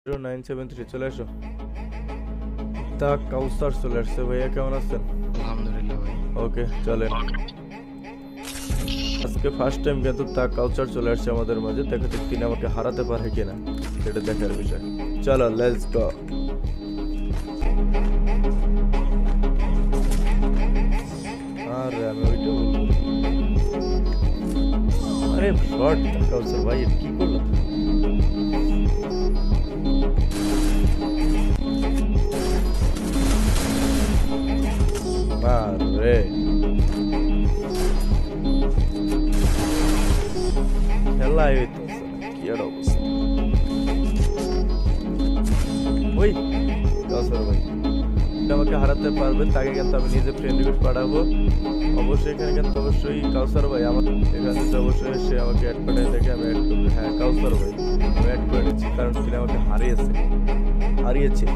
0973 চলে আসো। তা কাউসার চলে আসছে। ভাইয়া কেমন আছেন? আলহামদুলিল্লাহ ভাই। ওকে চলেন। আজকে ফার্স্ট টাইম কিন্তু তা কাউসার চলে আসছে আমাদের মাঝে। দেখা যাক তিনি আমাকে হারাতে পারে কিনা, সেটা দেখার বিষয়। চলো লেটস গো। আরে আমি ওইটা বলবো। আরে শর্ট কাউসার ভাই, এটা কি করলো? আরে খেলাই হইতেছে না, কি আর অবস্থা। ওই কাউসার ভাই, এটা আমাকে হারাতে পারবে তাকে কিন্তু আমি নিজে ফ্রেন্ড রিকোয়েস্ট পাঠাবো। অবশ্যই এখানে কিন্তু অবশ্যই কাউসার ভাই আমার এখানে কিন্তু অবশ্যই সে আমাকে অ্যাড পাঠায় দেখে আমি অ্যাড করবো। হ্যাঁ কাউসার ভাই, আমি অ্যাড করে নিচ্ছি কারণ তিনি আমাকে হারিয়েছে।